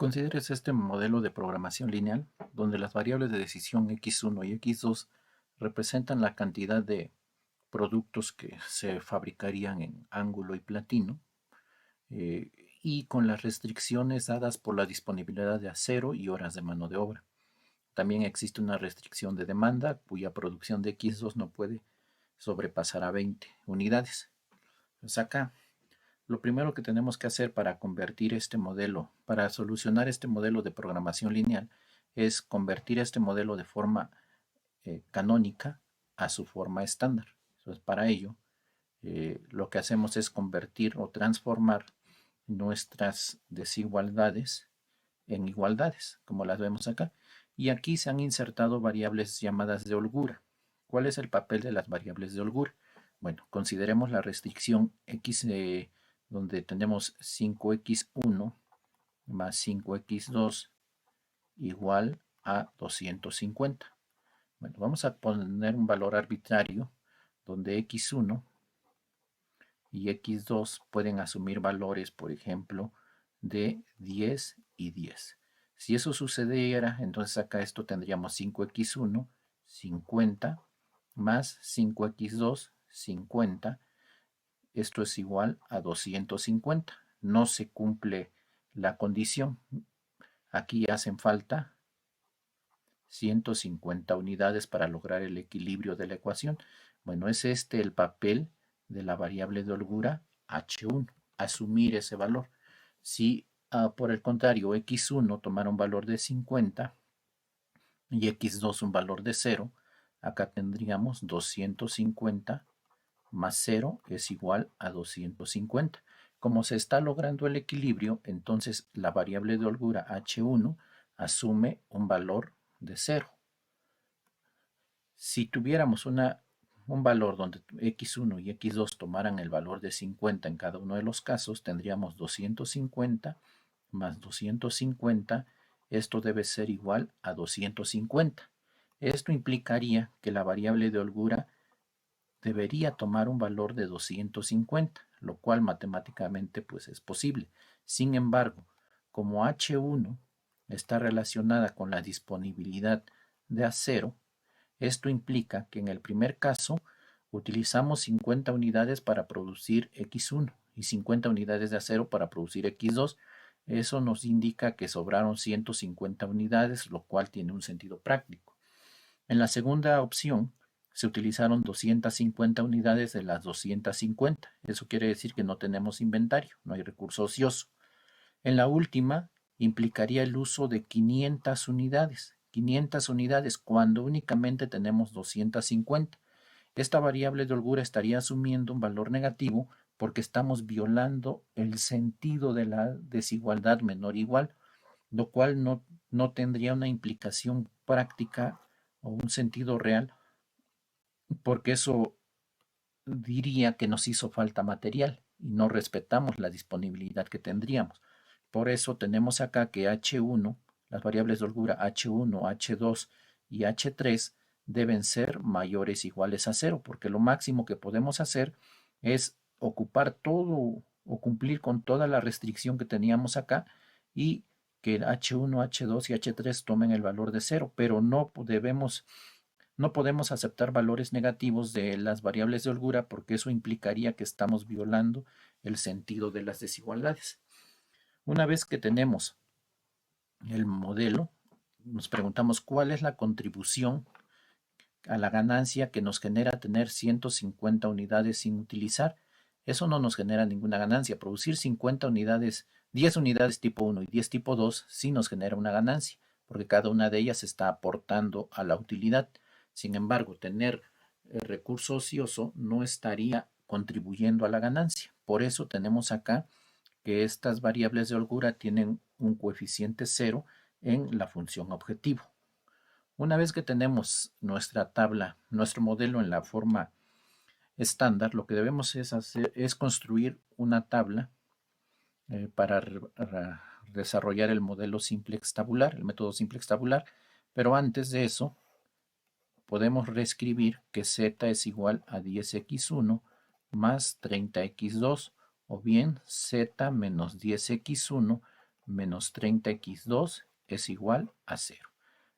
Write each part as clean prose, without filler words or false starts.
Consideres este modelo de programación lineal, donde las variables de decisión x1 y x2 representan la cantidad de productos que se fabricarían en ángulo y platino, eh, y con las restricciones dadas por la disponibilidad de acero y horas de mano de obra. También existe una restricción de demanda cuya producción de x2 no puede sobrepasar a 20 unidades. Pues acá lo primero que tenemos que hacer para convertir este modelo, para solucionar este modelo de programación lineal, es convertir este modelo de forma canónica a su forma estándar. Entonces, para ello, lo que hacemos es convertir o transformar nuestras desigualdades en igualdades, como las vemos acá. Y aquí se han insertado variables llamadas de holgura. ¿Cuál es el papel de las variables de holgura? Bueno, consideremos la restricción x donde tenemos 5x1 más 5x2 igual a 250. Bueno, vamos a poner un valor arbitrario donde x1 y x2 pueden asumir valores, por ejemplo, de 10 y 10. Si eso sucediera, entonces acá esto tendríamos 5x1, 50, más 5x2, 50. Esto es igual a 250. No se cumple la condición. Aquí hacen falta 150 unidades para lograr el equilibrio de la ecuación. Bueno, es este el papel de la variable de holgura H1, asumir ese valor. Si por el contrario x1 tomara un valor de 50 y x2 un valor de 0, acá tendríamos 250 más 0 es igual a 250. Como se está logrando el equilibrio, entonces la variable de holgura H1 asume un valor de 0. Si tuviéramos un valor donde x1 y x2 tomaran el valor de 50 en cada uno de los casos, tendríamos 250 más 250. Esto debe ser igual a 250. Esto implicaría que la variable de holgura debería tomar un valor de 250, lo cual matemáticamente pues es posible. Sin embargo, como H1 está relacionada con la disponibilidad de acero, esto implica que en el primer caso utilizamos 50 unidades para producir X1 y 50 unidades de acero para producir X2. Eso nos indica que sobraron 150 unidades, lo cual tiene un sentido práctico. En la segunda opción, se utilizaron 250 unidades de las 250. Eso quiere decir que no tenemos inventario, no hay recurso ocioso. En la última, implicaría el uso de 500 unidades. 500 unidades cuando únicamente tenemos 250. Esta variable de holgura estaría asumiendo un valor negativo porque estamos violando el sentido de la desigualdad menor igual, lo cual no tendría una implicación práctica o un sentido real, porque eso diría que nos hizo falta material y no respetamos la disponibilidad que tendríamos. Por eso tenemos acá que H1, las variables de holgura H1, H2 y H3 deben ser mayores o iguales a 0, porque lo máximo que podemos hacer es ocupar todo o cumplir con toda la restricción que teníamos acá y que H1, H2 y H3 tomen el valor de 0, pero no podemos aceptar valores negativos de las variables de holgura porque eso implicaría que estamos violando el sentido de las desigualdades. Una vez que tenemos el modelo, nos preguntamos cuál es la contribución a la ganancia que nos genera tener 150 unidades sin utilizar. Eso no nos genera ninguna ganancia. Producir 50 unidades, 10 unidades tipo 1 y 10 tipo 2 sí nos genera una ganancia, porque cada una de ellas está aportando a la utilidad. Sin embargo, tener el recurso ocioso no estaría contribuyendo a la ganancia. Por eso tenemos acá que estas variables de holgura tienen un coeficiente 0 en la función objetivo. Una vez que tenemos nuestra tabla, nuestro modelo en la forma estándar, lo que debemos hacer es construir una tabla para desarrollar el modelo simplex tabular, el método simplex tabular, pero antes de eso podemos reescribir que z es igual a 10x1 más 30x2, o bien z menos 10x1 menos 30x2 es igual a 0.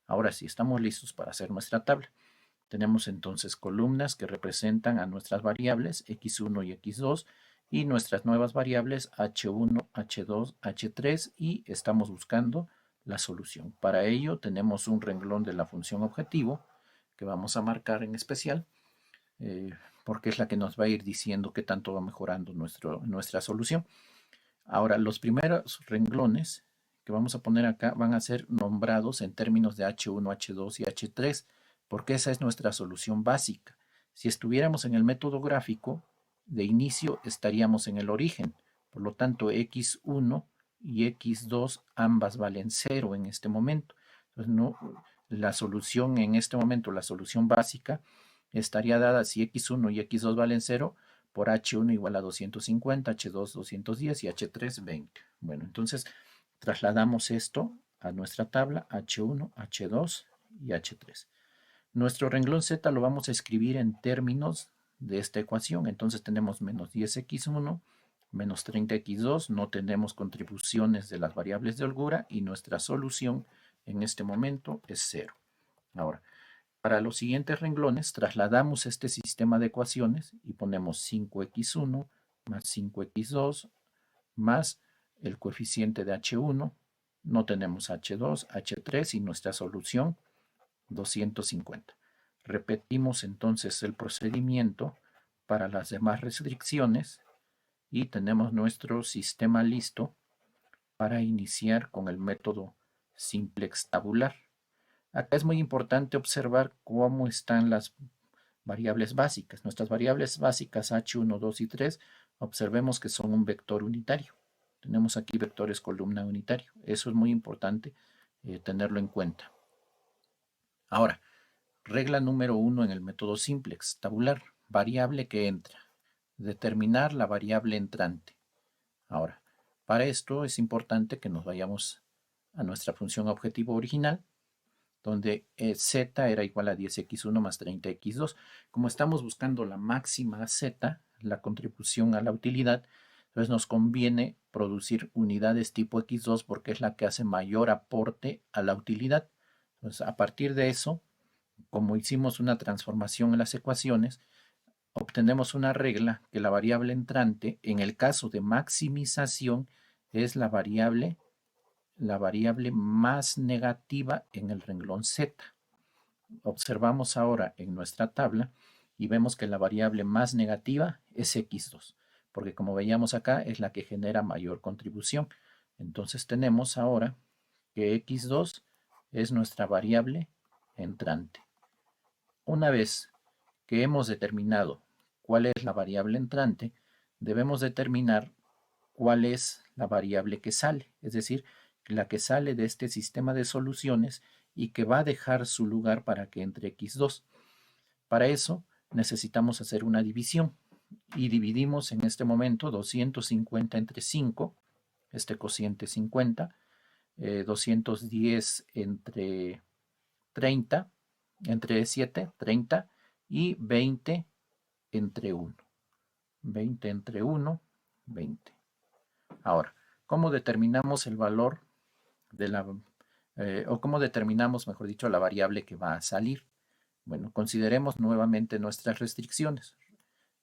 Ahora sí, estamos listos para hacer nuestra tabla. Tenemos entonces columnas que representan a nuestras variables x1 y x2 y nuestras nuevas variables h1, h2, h3 y estamos buscando la solución. Para ello tenemos un renglón de la función objetivo que vamos a marcar en especial porque es la que nos va a ir diciendo qué tanto va mejorando nuestra solución. Ahora, los primeros renglones que vamos a poner acá van a ser nombrados en términos de H1, H2 y H3, porque esa es nuestra solución básica. Si estuviéramos en el método gráfico, de inicio estaríamos en el origen. Por lo tanto, x1 y x2 ambas valen 0 en este momento. Entonces, no, la solución en este momento, la solución básica, estaría dada si x1 y x2 valen 0, por H1 igual a 250, H2 210 y H3 20. Bueno, entonces trasladamos esto a nuestra tabla H1, H2 y H3. Nuestro renglón Z lo vamos a escribir en términos de esta ecuación. Entonces tenemos menos 10x1, menos 30x2, no tenemos contribuciones de las variables de holgura y nuestra solución en este momento es 0. Ahora, para los siguientes renglones trasladamos este sistema de ecuaciones y ponemos 5x1 más 5x2 más el coeficiente de h1, no tenemos h2, h3 y nuestra solución 250. Repetimos entonces el procedimiento para las demás restricciones y tenemos nuestro sistema listo para iniciar con el método simplex tabular. Acá es muy importante observar cómo están las variables básicas. Nuestras variables básicas h1, 2 y 3, observemos que son un vector unitario. Tenemos aquí vectores columna unitario. Eso es muy importante tenerlo en cuenta. Ahora, regla número 1 en el método simplex tabular. Variable que entra. Determinar la variable entrante. Ahora, para esto es importante que nos vayamos a nuestra función objetivo original, donde z era igual a 10x1 más 30x2. Como estamos buscando la máxima z, la contribución a la utilidad, entonces nos conviene producir unidades tipo x2 porque es la que hace mayor aporte a la utilidad. Entonces, a partir de eso, como hicimos una transformación en las ecuaciones, obtenemos una regla que la variable entrante, en el caso de maximización, es la variable más negativa en el renglón Z. Observamos ahora en nuestra tabla y vemos que la variable más negativa es x2, porque como veíamos acá es la que genera mayor contribución. Entonces tenemos ahora que x2 es nuestra variable entrante. Una vez que hemos determinado cuál es la variable entrante, debemos determinar cuál es la variable que sale, es decir, la que sale de este sistema de soluciones y que va a dejar su lugar para que entre x2. Para eso necesitamos hacer una división y dividimos en este momento 250 entre 5, este cociente 50, 210 entre 30, entre 7, 30 y 20 entre 1. 20 entre 1, 20. Ahora, ¿cómo determinamos el valor de la, o cómo determinamos, mejor dicho, la variable que va a salir? Bueno, consideremos nuevamente nuestras restricciones.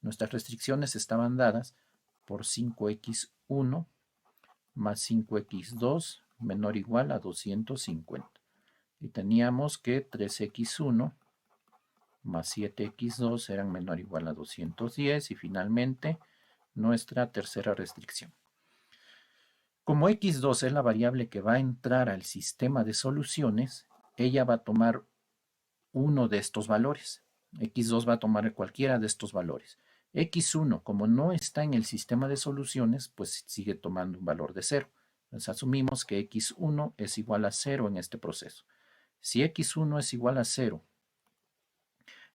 Nuestras restricciones estaban dadas por 5x1 más 5x2 menor o igual a 250. Y teníamos que 3x1 más 7x2 eran menor o igual a 210 y finalmente nuestra tercera restricción. Como x2 es la variable que va a entrar al sistema de soluciones, ella va a tomar uno de estos valores. x2 va a tomar cualquiera de estos valores. x1, como no está en el sistema de soluciones, pues sigue tomando un valor de 0. Entonces asumimos que x1 es igual a 0 en este proceso. Si x1 es igual a 0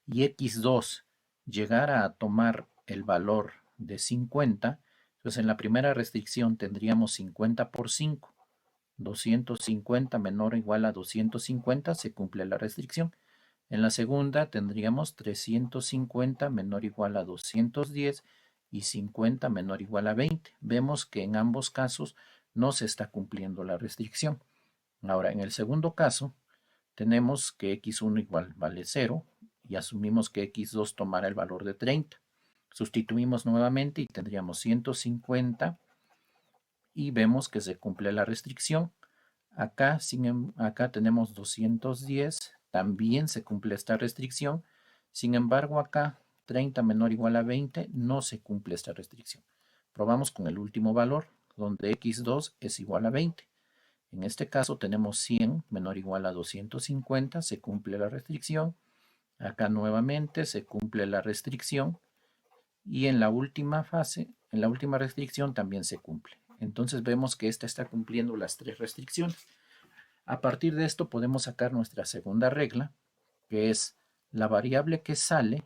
y x2 llegara a tomar el valor de 50, entonces en la primera restricción tendríamos 50 por 5. 250 menor o igual a 250 se cumple la restricción. En la segunda tendríamos 350 menor o igual a 210 y 50 menor o igual a 20. Vemos que en ambos casos no se está cumpliendo la restricción. Ahora, en el segundo caso, tenemos que x1 igual vale 0 y asumimos que x2 tomará el valor de 30. Sustituimos nuevamente y tendríamos 150 y vemos que se cumple la restricción. Acá tenemos 210, también se cumple esta restricción. Sin embargo, acá 30 menor o igual a 20 no se cumple esta restricción. Probamos con el último valor, donde x2 es igual a 20. En este caso tenemos 100 menor o igual a 250, se cumple la restricción. Acá nuevamente se cumple la restricción. Y en la última fase, en la última restricción también se cumple. Entonces vemos que esta está cumpliendo las tres restricciones. A partir de esto podemos sacar nuestra segunda regla, que es la variable que sale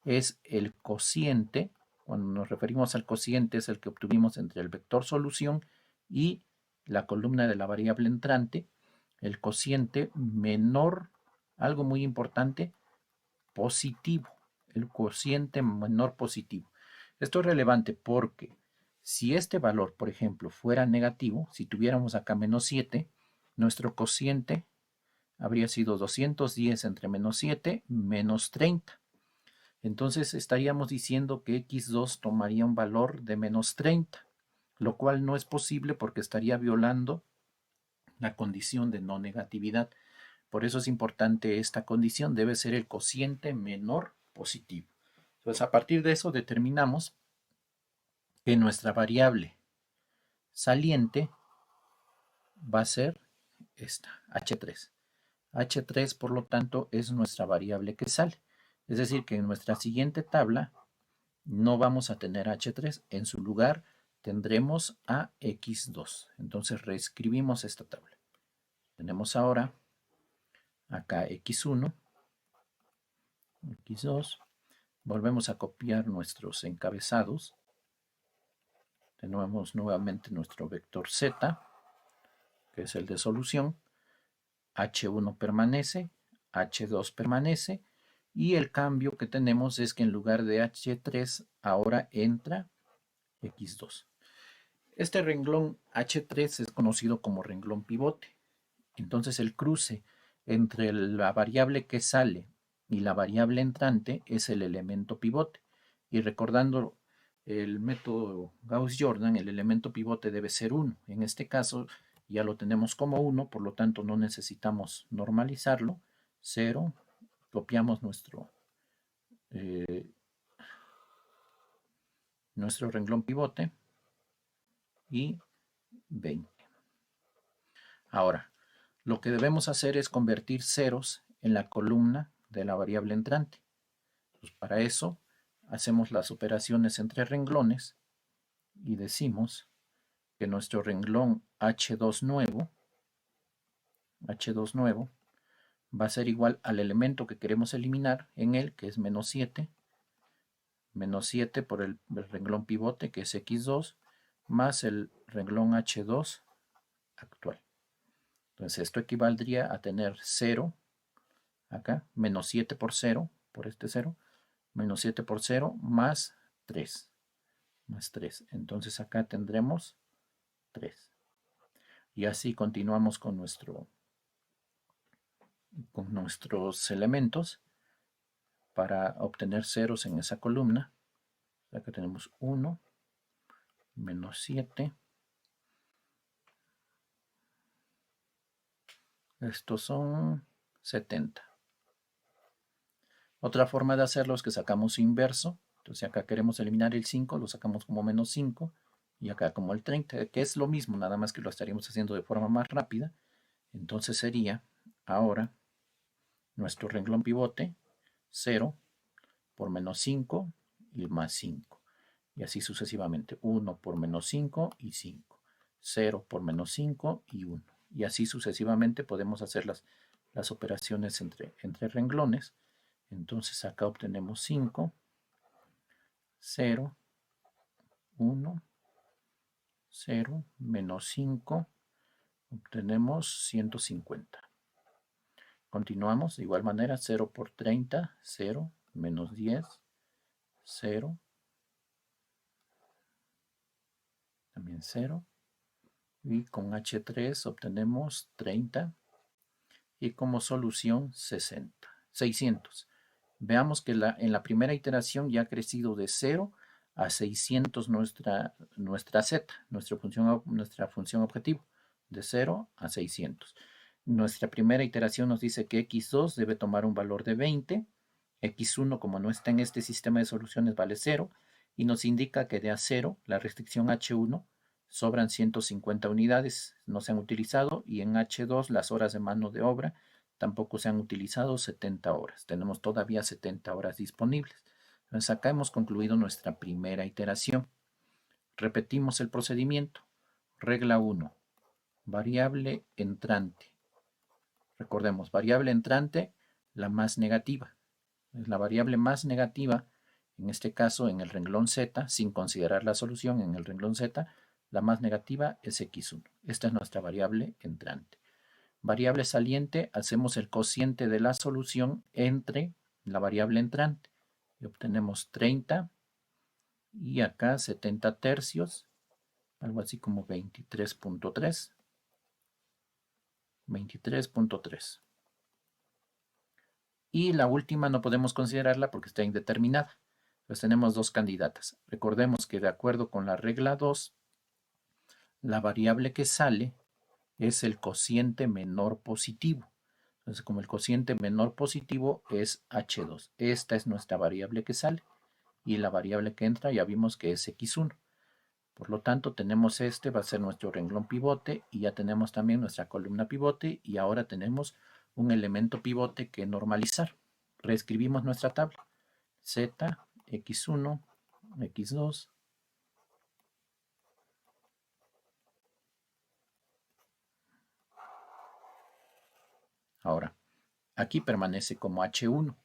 es el cociente. Cuando nos referimos al cociente es el que obtuvimos entre el vector solución y la columna de la variable entrante. El cociente menor, algo muy importante, positivo. El cociente menor positivo. Esto es relevante porque si este valor, por ejemplo, fuera negativo, si tuviéramos acá menos 7, nuestro cociente habría sido 210 entre menos 7 menos 30. Entonces estaríamos diciendo que x2 tomaría un valor de menos 30, lo cual no es posible porque estaría violando la condición de no negatividad. Por eso es importante esta condición, debe ser el cociente menor positivo. Entonces a partir de eso determinamos que nuestra variable saliente va a ser esta, h3. h3 por lo tanto es nuestra variable que sale. Es decir que en nuestra siguiente tabla no vamos a tener h3, en su lugar tendremos a x2. Entonces reescribimos esta tabla. Tenemos ahora acá x1, x2, volvemos a copiar nuestros encabezados, tenemos nuevamente nuestro vector z, que es el de solución, h1 permanece, h2 permanece, y el cambio que tenemos es que en lugar de h3 ahora entra x2. Este renglón h3 es conocido como renglón pivote. Entonces el cruce entre la variable que sale y la variable entrante es el elemento pivote. Y recordando el método Gauss-Jordan, el elemento pivote debe ser 1. En este caso ya lo tenemos como 1, por lo tanto no necesitamos normalizarlo. 0, copiamos nuestro renglón pivote y 20. Ahora, lo que debemos hacer es convertir ceros en la columna de la variable entrante. Pues para eso hacemos las operaciones entre renglones y decimos que nuestro renglón h2 nuevo va a ser igual al elemento que queremos eliminar en él, que es menos 7 por el renglón pivote, que es x2, más el renglón h2 actual. Entonces esto equivaldría a tener 0, acá, menos 7 por 0, por este 0, menos 7 por 0, más 3. Más 3. Entonces acá tendremos 3. Y así continuamos con nuestros elementos para obtener ceros en esa columna. Acá tenemos 1, menos 7. Estos son 70. Otra forma de hacerlo es que sacamos inverso. Entonces acá queremos eliminar el 5, lo sacamos como menos 5. Y acá como el 30, que es lo mismo, nada más que lo estaríamos haciendo de forma más rápida. Entonces sería ahora nuestro renglón pivote 0 por menos 5 y más 5. Y así sucesivamente. 1 por menos 5 y 5. 0 por menos 5 y 1. Y así sucesivamente podemos hacer las operaciones entre renglones. Entonces acá obtenemos 5, 0, 1, 0, menos 5, obtenemos 150. Continuamos de igual manera, 0 por 30, 0, menos 10, 0, también 0, y con H3 obtenemos 30 y como solución 600. Veamos que en la primera iteración ya ha crecido de 0 a 600 nuestra z, nuestra función objetivo, de 0 a 600. Nuestra primera iteración nos dice que x2 debe tomar un valor de 20, x1 como no está en este sistema de soluciones vale 0, y nos indica que de A0, la restricción H1, sobran 150 unidades, no se han utilizado, y en H2 las horas de mano de obra tampoco se han utilizado 70 horas. Tenemos todavía 70 horas disponibles. Entonces acá hemos concluido nuestra primera iteración. Repetimos el procedimiento. Regla 1. Variable entrante. Recordemos, variable entrante, la más negativa. Es la variable más negativa, en este caso en el renglón Z, sin considerar la solución en el renglón Z, la más negativa es x1. Esta es nuestra variable entrante. Variable saliente, hacemos el cociente de la solución entre la variable entrante y obtenemos 30 y acá 70 tercios, algo así como 23.3. 23.3. Y la última no podemos considerarla porque está indeterminada. Entonces tenemos dos candidatas. Recordemos que de acuerdo con la regla 2, la variable que sale es el cociente menor positivo. Entonces, como el cociente menor positivo es H2. Esta es nuestra variable que sale. Y la variable que entra ya vimos que es X1. Por lo tanto, tenemos va a ser nuestro renglón pivote, y ya tenemos también nuestra columna pivote, y ahora tenemos un elemento pivote que normalizar. Reescribimos nuestra tabla. Z, X1, X2. Ahora, aquí permanece como H1.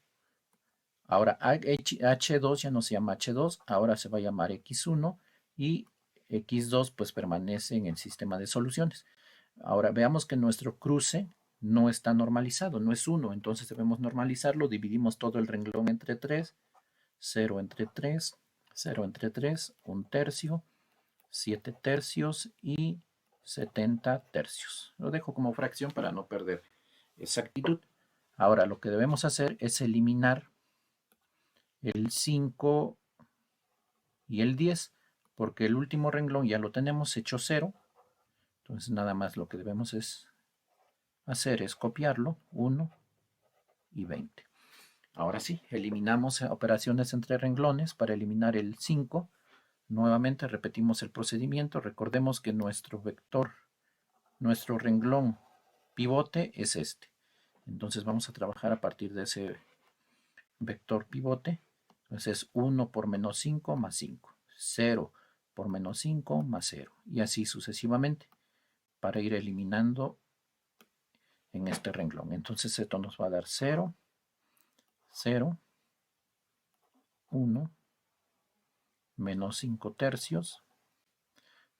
Ahora H2 ya no se llama H2, ahora se va a llamar X1, y X2 pues permanece en el sistema de soluciones. Ahora veamos que nuestro cruce no está normalizado, no es 1, entonces debemos normalizarlo. Dividimos todo el renglón entre 3, 0 entre 3, 0 entre 3, 1 tercio, 7 tercios y 70 tercios. Lo dejo como fracción para no perder exactitud. Ahora lo que debemos hacer es eliminar el 5 y el 10, porque el último renglón ya lo tenemos hecho 0. Entonces nada más lo que debemos hacer es copiarlo, 1 y 20. Ahora sí, eliminamos operaciones entre renglones para eliminar el 5. Nuevamente repetimos el procedimiento. Recordemos que nuestro vector, nuestro renglón pivote es este. Entonces vamos a trabajar a partir de ese vector pivote. Entonces es 1 por menos 5 más 5. 0 por menos 5 más 0. Y así sucesivamente para ir eliminando en este renglón. Entonces esto nos va a dar 0, 0, 1, menos 5 tercios.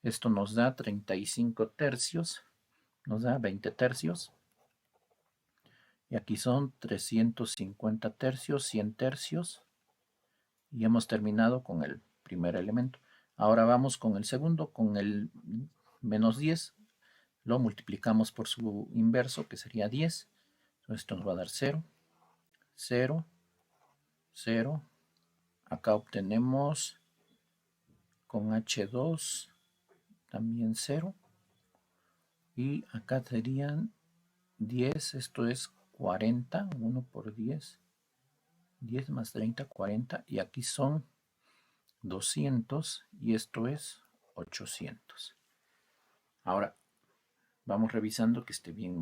Esto nos da 35 tercios. Nos da 20 tercios. Y aquí son 350 tercios, 100 tercios. Y hemos terminado con el primer elemento. Ahora vamos con el segundo, con el menos 10. Lo multiplicamos por su inverso, que sería 10. Entonces esto nos va a dar 0, 0, 0. Acá obtenemos con H2 también 0. Y acá serían 10, esto es 40, 1 por 10. 10 más 30, 40. Y aquí son 200 y esto es 800. Ahora vamos revisando que esté bien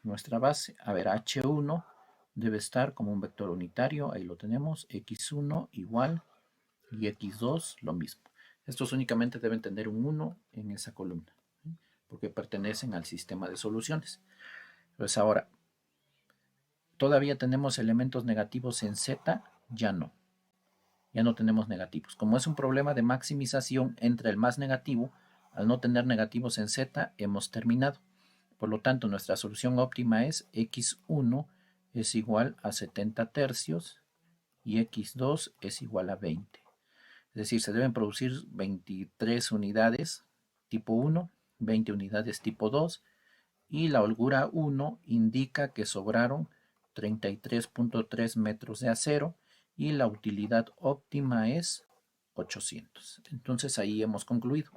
nuestra base. A ver, H1 debe estar como un vector unitario, ahí lo tenemos, X1 igual y X2 lo mismo. Estos únicamente deben tener un 1 en esa columna, porque pertenecen al sistema de soluciones. Entonces ahora, ¿todavía tenemos elementos negativos en Z? Ya no. Ya no tenemos negativos. Como es un problema de maximización, entre el más negativo. Al no tener negativos en Z, hemos terminado. Por lo tanto, nuestra solución óptima es X1 es igual a 70 tercios y X2 es igual a 20. Es decir, se deben producir 23 unidades tipo 1 20 unidades tipo 2 y la holgura 1 indica que sobraron 33.3 metros de acero y la utilidad óptima es 800. Entonces ahí hemos concluido.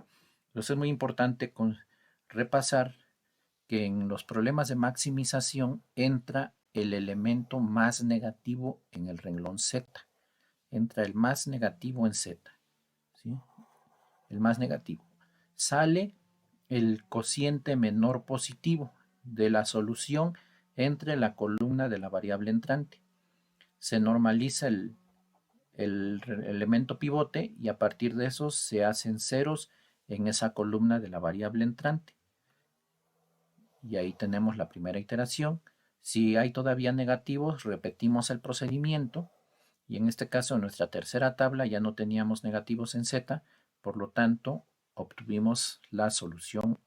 Entonces es muy importante repasar que en los problemas de maximización entra el elemento más negativo en el renglón Z. Entra el más negativo en Z. ¿Sí? El más negativo. Sale el cociente menor positivo de la solución entre la columna de la variable entrante. Se normaliza el elemento pivote y a partir de eso se hacen ceros en esa columna de la variable entrante. Y ahí tenemos la primera iteración. Si hay todavía negativos, repetimos el procedimiento y en este caso en nuestra tercera tabla ya no teníamos negativos en Z, por lo tanto obtuvimos la solución